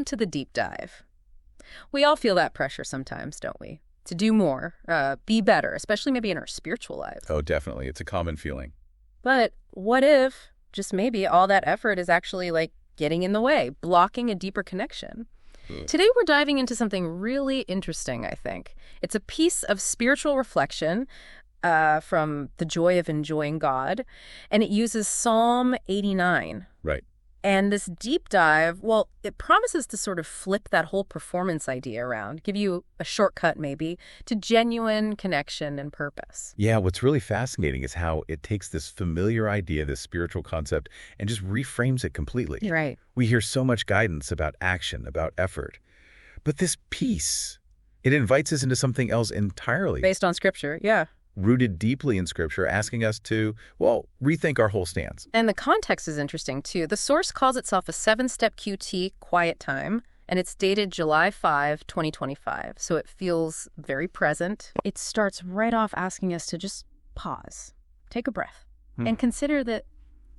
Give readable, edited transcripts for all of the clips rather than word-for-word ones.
to the deep dive. We all feel that pressure sometimes, don't we? To do more, be better, especially maybe in our spiritual lives. Oh, definitely. It's a common feeling. But what if, just maybe, all that effort is actually like getting in the way, blocking a deeper connection? Today we're diving into something really interesting, I think. It's a piece of spiritual reflection from The Joy of Enjoying God, and it uses Psalm 89. Right. And this deep dive, well, it promises to sort of flip that whole performance idea around, give you a shortcut maybe to genuine connection and purpose. Yeah, what's really fascinating is how it takes this familiar idea, this spiritual concept, and just reframes it completely. Right. We hear so much guidance about action, about effort. But this piece, it invites us into something else entirely. Based on Scripture, yeah. Rooted deeply in Scripture, asking us to, well, rethink our whole stance. And the context is interesting, too. The source calls itself a 7-step QT quiet time, and it's dated July 5, 2025, so it feels very present. It starts right off asking us to just pause, take a breath, and consider that,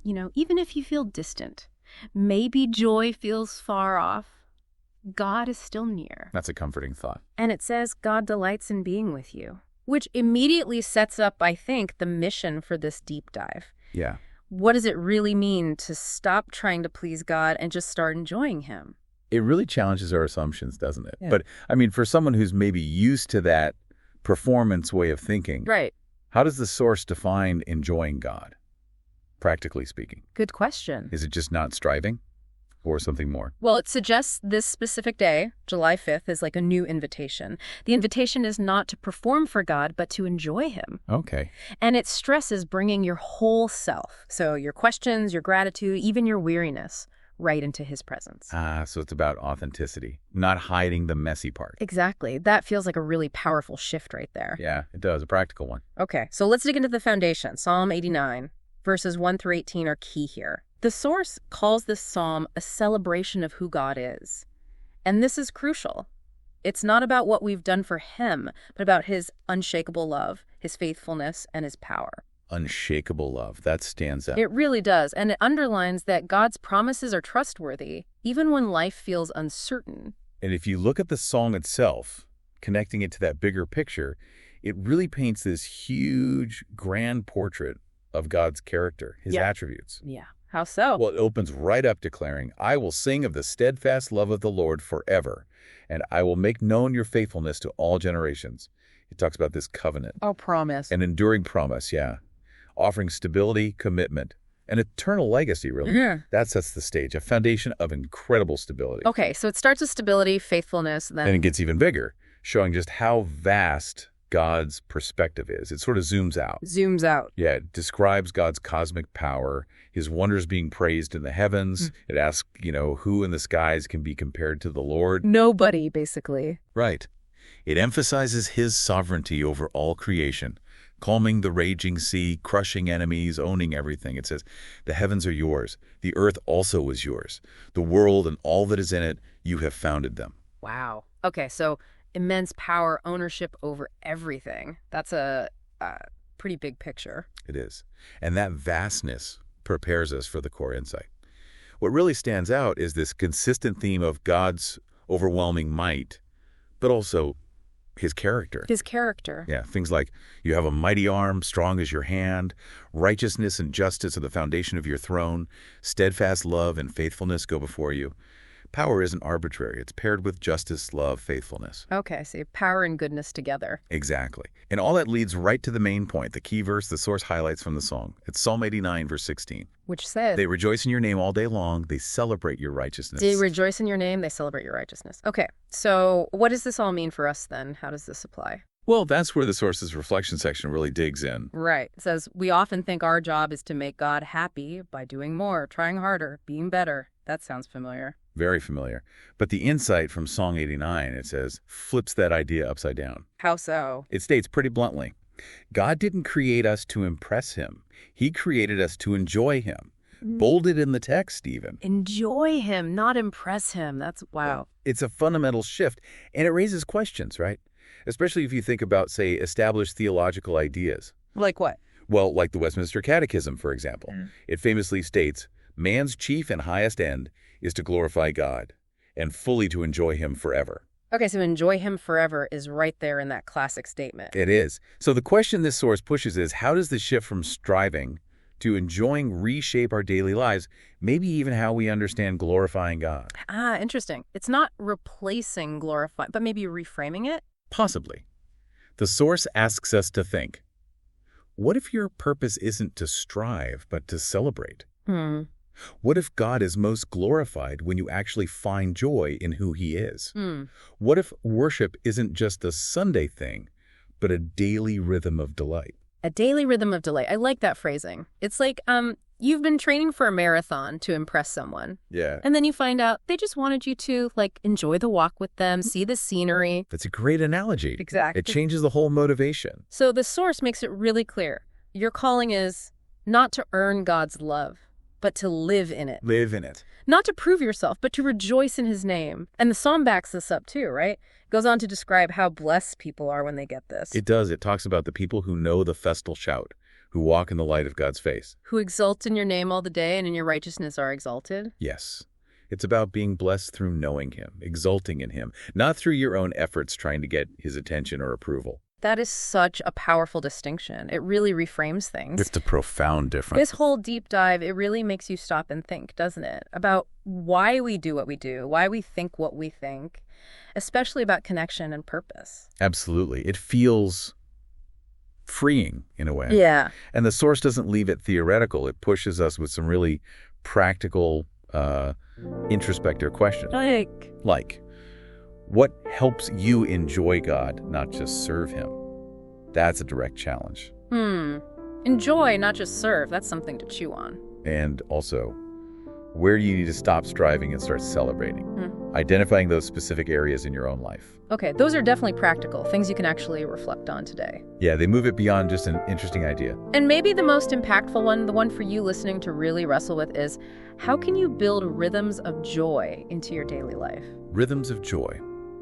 even if you feel distant, maybe joy feels far off, God is still near. That's a comforting thought. And it says God delights in being with you, which immediately sets up, I think, the mission for this deep dive. Yeah. What does it really mean to stop trying to please God and just start enjoying Him? It really challenges our assumptions, doesn't it? Yeah. But, for someone who's maybe used to that performance way of thinking, Right. how does the source define enjoying God, practically speaking? Good question. Is it just not striving or something more? Well, it suggests this specific day, July 5th, is like a new invitation. The invitation is not to perform for God, but to enjoy Him. Okay. And it stresses bringing your whole self, so your questions, your gratitude, even your weariness, right into His presence. So it's about authenticity, not hiding the messy part. Exactly. That feels like a really powerful shift right there. Yeah, it does. A practical one. Okay, so let's dig into the foundation. Psalm 89, verses 1 through 18 are key here. The source calls this psalm a celebration of who God is. And this is crucial. It's not about what we've done for Him, but about His unshakable love, His faithfulness, and His power. Unshakable love. That stands out. It really does, and it underlines that God's promises are trustworthy, even when life feels uncertain. And if you look at the song itself, connecting it to that bigger picture, it really paints this huge, grand portrait of God's character, His attributes. Yeah. How so? Well, it opens right up declaring, I will sing of the steadfast love of the Lord forever, and I will make known your faithfulness to all generations. It talks about this covenant. Oh, promise. An enduring promise, yeah. Offering stability, commitment, an eternal legacy, really. That sets the stage, a foundation of incredible stability. Okay, so it starts with stability, faithfulness, then... And it gets even bigger, showing just how vast God's perspective is. It sort of zooms out. Zooms out. Yeah, it describes God's cosmic power, His wonders being praised in the heavens. It asks, who in the skies can be compared to the Lord? Nobody, basically. Right. It emphasizes His sovereignty over all creation, calming the raging sea, crushing enemies, owning everything. It says, the heavens are yours. The earth also is yours. The world and all that is in it, you have founded them. Wow. Okay, so immense power, ownership over everything. That's a pretty big picture. It is. And that vastness prepares us for the core insight. What really stands out is this consistent theme of God's overwhelming might, but also His character. His character. Yeah, things like, you have a mighty arm, strong as your hand, righteousness and justice are the foundation of your throne, steadfast love and faithfulness go before you. Power isn't arbitrary. It's paired with justice, love, faithfulness. Okay, so power and goodness together. Exactly. And all that leads right to the main point, the key verse the source highlights from the song. It's Psalm 89, verse 16. Which says, They rejoice in your name all day long. They celebrate your righteousness. They rejoice in your name. They celebrate your righteousness. Okay, so what does this all mean for us then? How does this apply? Well, that's where the source's reflection section really digs in. Right. It says, we often think our job is to make God happy by doing more, trying harder, being better. That sounds familiar. Very familiar. But the insight from Psalm 89, it says, flips that idea upside down. How so? It states pretty bluntly, God didn't create us to impress Him. He created us to enjoy Him. Bolded in the text, even. Enjoy Him, not impress Him. That's, wow. It's a fundamental shift, and it raises questions, right? Especially if you think about, say, established theological ideas. Like what? Well, like the Westminster Catechism, for example. It famously states, man's chief and highest end is to glorify God. and fully to enjoy him forever. Okay, so enjoy him forever is right there in that classic statement. It is. So the question this source pushes is, how does the shift from striving to enjoying reshape our daily lives, maybe even how we understand glorifying God? Ah, interesting. It's not replacing glorify, but maybe reframing it? Possibly. The source asks us to think, what if your purpose isn't to strive, but to celebrate? Hmm. What if God is most glorified when you actually find joy in who he is? Hmm. What if worship isn't just a Sunday thing, but a daily rhythm of delight? A daily rhythm of delight. I like that phrasing. It's like, you've been training for a marathon to impress someone. Yeah. And then you find out they just wanted you to, like, enjoy the walk with them, see the scenery. That's a great analogy. Exactly. It changes the whole motivation. So the source makes it really clear. Your calling is not to earn God's love, but to live in it. Live in it. Not to prove yourself, but to rejoice in his name. And the psalm backs this up too, right? Goes on to describe how blessed people are when they get this. It does. It talks about the people who know the festal shout, who walk in the light of God's face. Who exult in your name all the day and in your righteousness are exalted. Yes. It's about being blessed through knowing him, exulting in him, not through your own efforts trying to get his attention or approval. That is such a powerful distinction. It really reframes things. It's a profound difference. This whole deep dive, it really makes you stop and think, doesn't it? About why we do what we do, why we think what we think, especially about connection and purpose. Absolutely. It feels freeing in a way. Yeah. And the source doesn't leave it theoretical. It pushes us with some really practical, introspective questions. Like, what helps you enjoy God, not just serve him? That's a direct challenge. Enjoy, not just serve. That's something to chew on. And also, where do you need to stop striving and start celebrating? Identifying those specific areas in your own life. Okay, those are definitely practical, things you can actually reflect on today. Yeah, they move it beyond just an interesting idea. And maybe the most impactful one, the one for you listening to really wrestle with is, how can you build rhythms of joy into your daily life? Rhythms of joy.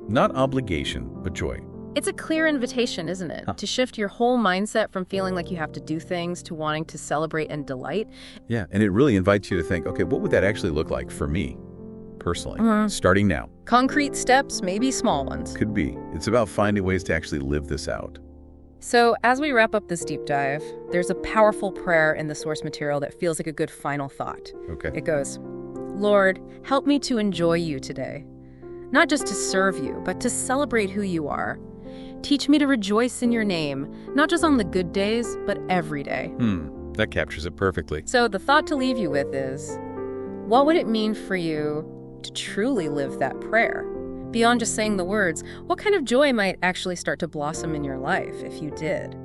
Not obligation, but joy. It's a clear invitation, isn't it? To shift your whole mindset from feeling like you have to do things to wanting to celebrate and delight. Yeah, and it really invites you to think, okay, what would that actually look like for me, personally, starting now? Concrete steps, maybe small ones. Could be. It's about finding ways to actually live this out. So as we wrap up this deep dive, there's a powerful prayer in the source material that feels like a good final thought. Okay. It goes, Lord, help me to enjoy you today. Not just to serve you, but to celebrate who you are. Teach me to rejoice in your name, not just on the good days, but every day. That captures it perfectly. So the thought to leave you with is, what would it mean for you to truly live that prayer? Beyond just saying the words, what kind of joy might actually start to blossom in your life if you did?